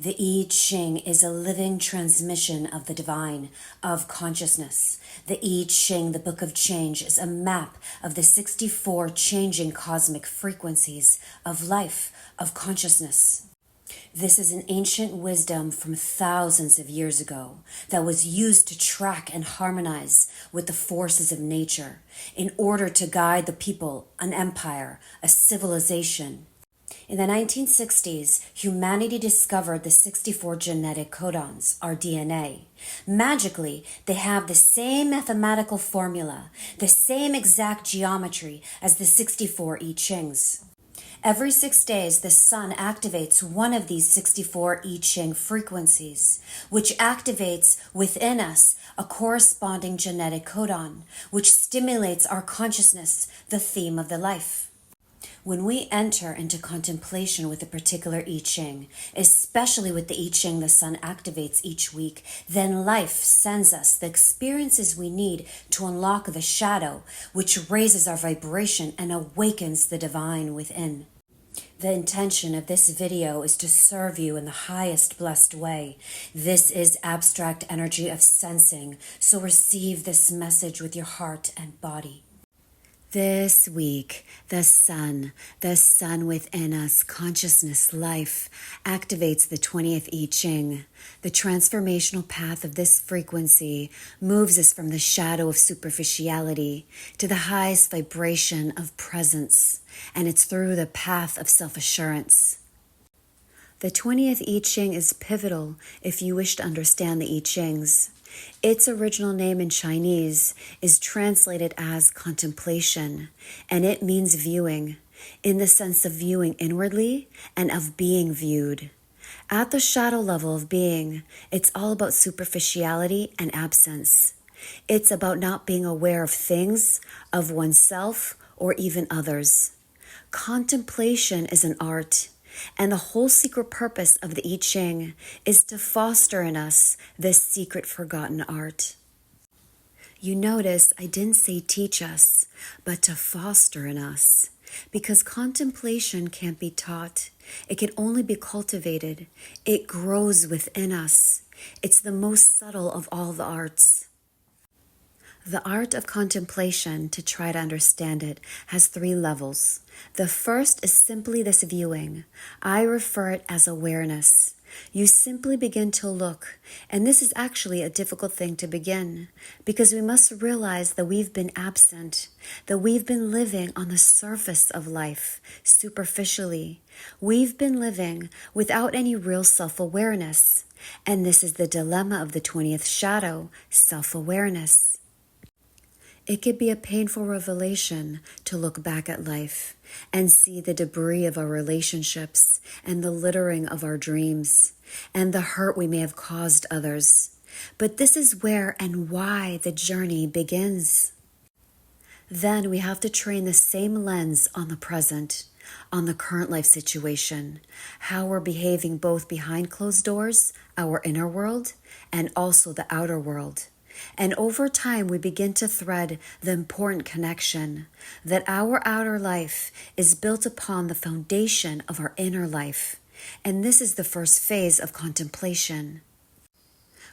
The I Ching is a living transmission of the divine, of consciousness. The I Ching, the Book of Change, is a map of the 64 changing cosmic frequencies of life, of consciousness. This is an ancient wisdom from thousands of years ago that was used to track and harmonize with the forces of nature in order to guide the people, an empire, a civilization. In the 1960s, humanity discovered the 64 genetic codons, our DNA. Magically, they have the same mathematical formula, the same exact geometry as the 64 I Chings. Every 6 days, the sun activates one of these 64 I Ching frequencies, which activates within us a corresponding genetic codon, which stimulates our consciousness, the theme of the life. When we enter into contemplation with a particular I Ching, especially with the I Ching the sun activates each week, then life sends us the experiences we need to unlock the shadow, which raises our vibration and awakens the divine within. The intention of this video is to serve you in the highest blessed way. This is abstract energy of sensing, so receive this message with your heart and body. This week, the sun within us, consciousness, life, activates the 20th I Ching. The transformational path of this frequency moves us from the shadow of superficiality to the highest vibration of presence, and it's through the path of self-assurance. The 20th I Ching is pivotal if you wish to understand the I Chings. Its original name in Chinese is translated as contemplation, and it means viewing, in the sense of viewing inwardly and of being viewed. At the shadow level of being, it's all about superficiality and absence. It's about not being aware of things, of oneself, or even others. Contemplation is an art. And the whole secret purpose of the I Ching is to foster in us this secret forgotten art. You notice I didn't say teach us, but to foster in us. Because contemplation can't be taught. It can only be cultivated. It grows within us. It's the most subtle of all the arts. The art of contemplation, to try to understand it, has 3 levels. The first is simply this viewing. I refer it as awareness. You simply begin to look, and this is actually a difficult thing to begin, because we must realize that we've been absent, that we've been living on the surface of life, superficially. We've been living without any real self-awareness, and this is the dilemma of the 20th shadow, self-awareness. It could be a painful revelation to look back at life and see the debris of our relationships and the littering of our dreams and the hurt we may have caused others. But this is where and why the journey begins. Then we have to train the same lens on the present, on the current life situation, how we're behaving both behind closed doors, our inner world, and also the outer world. And over time, we begin to thread the important connection that our outer life is built upon the foundation of our inner life. And this is the first phase of contemplation.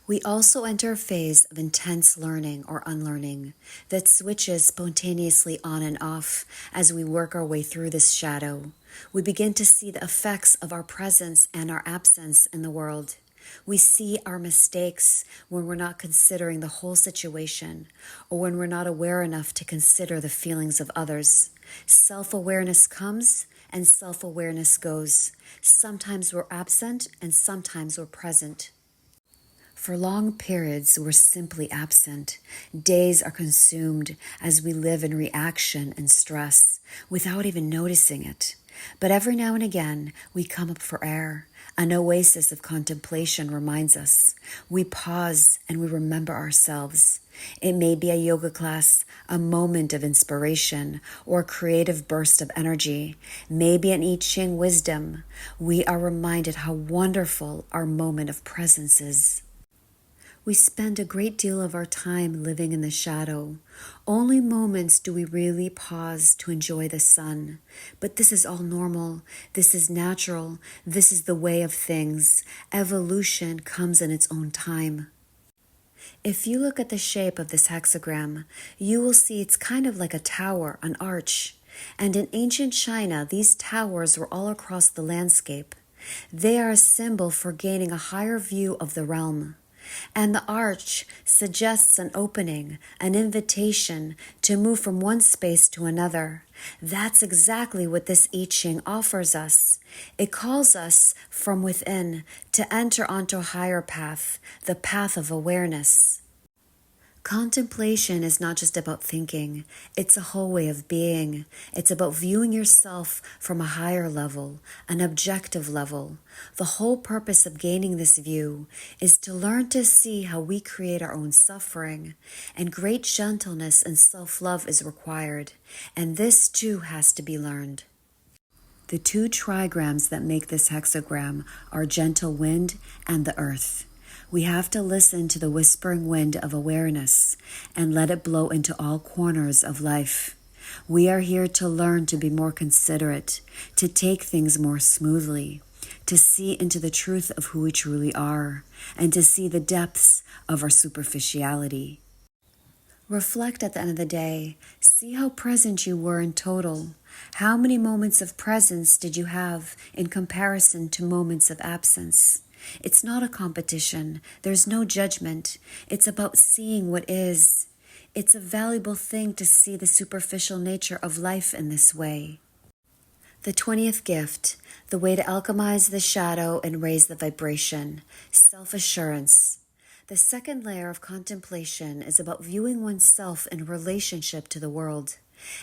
We also enter a phase of intense learning or unlearning that switches spontaneously on and off as we work our way through this shadow. We begin to see the effects of our presence and our absence in the world. We see our mistakes when we're not considering the whole situation or when we're not aware enough to consider the feelings of others. Self-awareness comes and self-awareness goes. Sometimes we're absent and sometimes we're present. For long periods, we're simply absent. Days are consumed as we live in reaction and stress without even noticing it. But every now and again, we come up for air. An oasis of contemplation reminds us. We pause and we remember ourselves. It may be a yoga class, a moment of inspiration, or a creative burst of energy, maybe an I Ching wisdom. We are reminded how wonderful our moment of presence is. We spend a great deal of our time living in the shadow. Only moments do we really pause to enjoy the sun. But this is all normal. This is natural. This is the way of things. Evolution comes in its own time. If you look at the shape of this hexagram, you will see it's kind of like a tower, an arch. And in ancient China, these towers were all across the landscape. They are a symbol for gaining a higher view of the realm. And the arch suggests an opening, an invitation to move from one space to another. That's exactly what this I Ching offers us. It calls us from within to enter onto a higher path, the path of awareness. Contemplation is not just about thinking, it's a whole way of being. It's about viewing yourself from a higher level, an objective level. The whole purpose of gaining this view is to learn to see how we create our own suffering, and great gentleness and self-love is required, and this too has to be learned. The two trigrams that make this hexagram are gentle wind and the earth. We have to listen to the whispering wind of awareness and let it blow into all corners of life. We are here to learn to be more considerate, to take things more smoothly, to see into the truth of who we truly are, and to see the depths of our superficiality. Reflect at the end of the day. See how present you were in total. How many moments of presence did you have in comparison to moments of absence? It's not a competition. There's no judgment. It's about seeing what is. It's a valuable thing to see the superficial nature of life in this way. The 20th gift, the way to alchemize the shadow and raise the vibration, self-assurance. The second layer of contemplation is about viewing oneself in relationship to the world.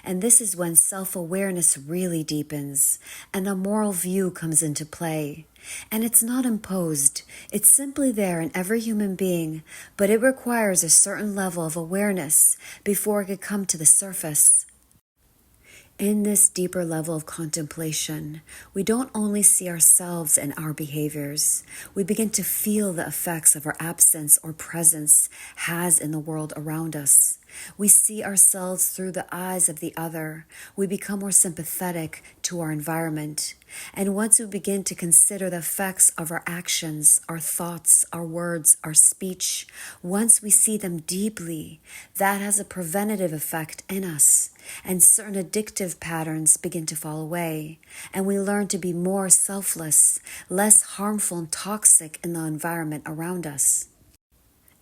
And this is when self-awareness really deepens and a moral view comes into play. And it's not imposed. It's simply there in every human being, but it requires a certain level of awareness before it could come to the surface. In this deeper level of contemplation, we don't only see ourselves and our behaviors, we begin to feel the effects of our absence or presence has in the world around us. We see ourselves through the eyes of the other. We become more sympathetic to our environment. And once we begin to consider the effects of our actions, our thoughts, our words, our speech, once we see them deeply, that has a preventative effect in us. And certain addictive patterns begin to fall away. And we learn to be more selfless, less harmful and toxic in the environment around us.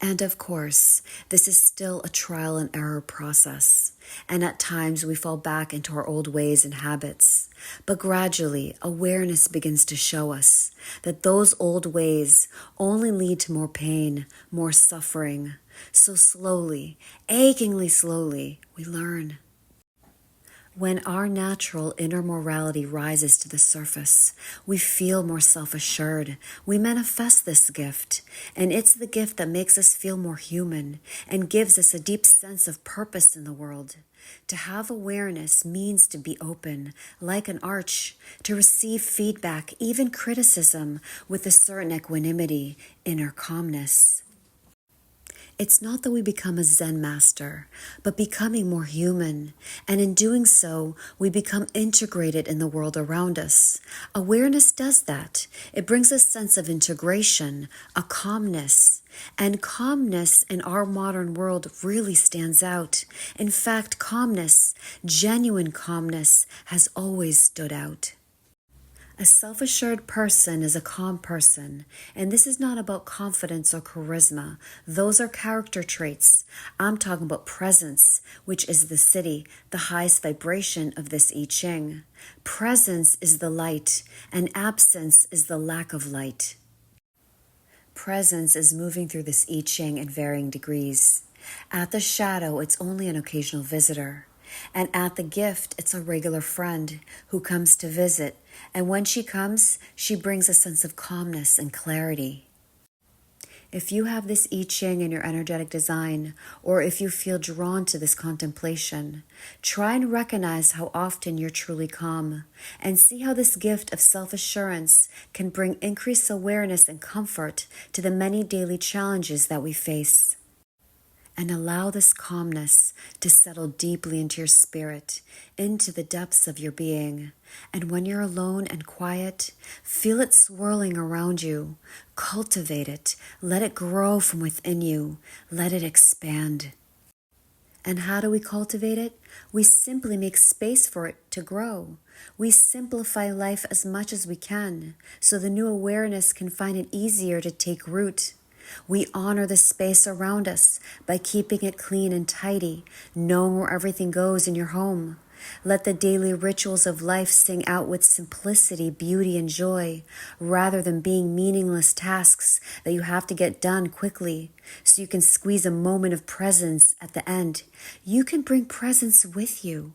And of course, this is still a trial and error process. And at times we fall back into our old ways and habits. But gradually, awareness begins to show us that those old ways only lead to more pain, more suffering. So slowly, achingly slowly, we learn. When our natural inner morality rises to the surface, we feel more self-assured. We manifest this gift, and it's the gift that makes us feel more human and gives us a deep sense of purpose in the world. To have awareness means to be open, like an arch, to receive feedback, even criticism, with a certain equanimity, inner calmness. It's not that we become a Zen master, but becoming more human. And in doing so, we become integrated in the world around us. Awareness does that. It brings a sense of integration, a calmness. And calmness in our modern world really stands out. In fact, calmness, genuine calmness, has always stood out. A self-assured person is a calm person, and this is not about confidence or charisma. Those are character traits. I'm talking about presence, which is the city, the highest vibration of this I Ching. Presence is the light, and absence is the lack of light. Presence is moving through this I Ching in varying degrees. At the shadow, it's only an occasional visitor. And at the gift, it's a regular friend who comes to visit. And when she comes, she brings a sense of calmness and clarity. If you have this I Ching in your energetic design, or if you feel drawn to this contemplation, try and recognize how often you're truly calm, and see how this gift of self-assurance can bring increased awareness and comfort to the many daily challenges that we face. And allow this calmness to settle deeply into your spirit, into the depths of your being. And when you're alone and quiet, feel it swirling around you. Cultivate it. Let it grow from within you. Let it expand. And how do we cultivate it? We simply make space for it to grow. We simplify life as much as we can, so the new awareness can find it easier to take root. We honor the space around us by keeping it clean and tidy, knowing where everything goes in your home. Let the daily rituals of life sing out with simplicity, beauty, and joy, rather than being meaningless tasks that you have to get done quickly, so you can squeeze a moment of presence at the end. You can bring presence with you.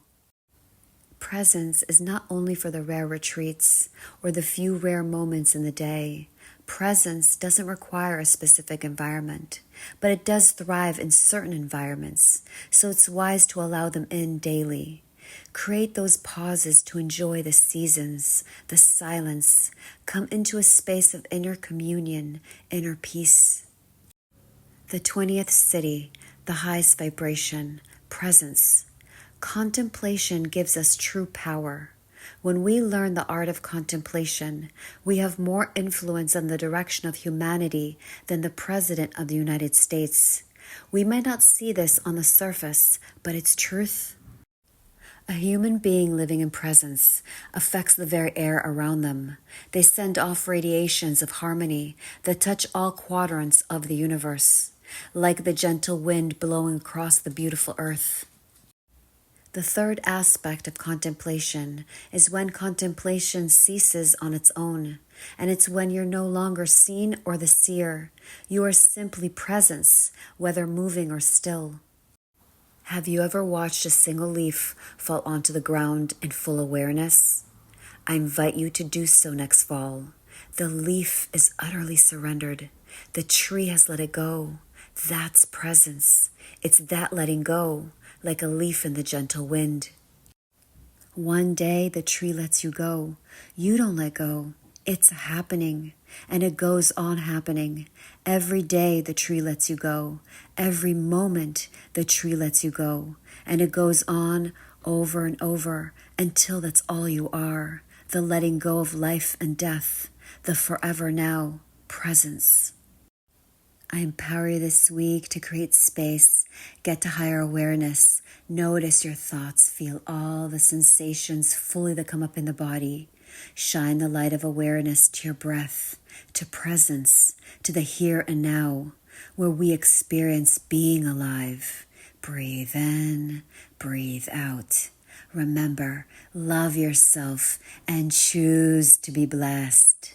Presence is not only for the rare retreats or the few rare moments in the day. Presence doesn't require a specific environment, but it does thrive in certain environments, so it's wise to allow them in daily. Create those pauses to enjoy the seasons, the silence. Come into a space of inner communion, inner peace. The 20th city, the highest vibration, presence. Contemplation gives us true power. When we learn the art of contemplation, we have more influence on the direction of humanity than the President of the United States. We might not see this on the surface, but it's truth. A human being living in presence affects the very air around them. They send off radiations of harmony that touch all quadrants of the universe, like the gentle wind blowing across the beautiful earth. The third aspect of contemplation is when contemplation ceases on its own, and it's when you're no longer seen or the seer. You are simply presence, whether moving or still. Have you ever watched a single leaf fall onto the ground in full awareness? I invite you to do so next fall. The leaf is utterly surrendered. The tree has let it go. That's presence. It's that letting go, like a leaf in the gentle wind. One day the tree lets you go. You don't let go. It's a happening, and it goes on happening. Every day the tree lets you go. Every moment the tree lets you go. And it goes on over and over until that's all you are. The letting go of life and death. The forever now, presence. I empower you this week to create space, get to higher awareness, notice your thoughts, feel all the sensations fully that come up in the body. Shine the light of awareness to your breath, to presence, to the here and now, where we experience being alive. Breathe in, breathe out. Remember, love yourself and choose to be blessed.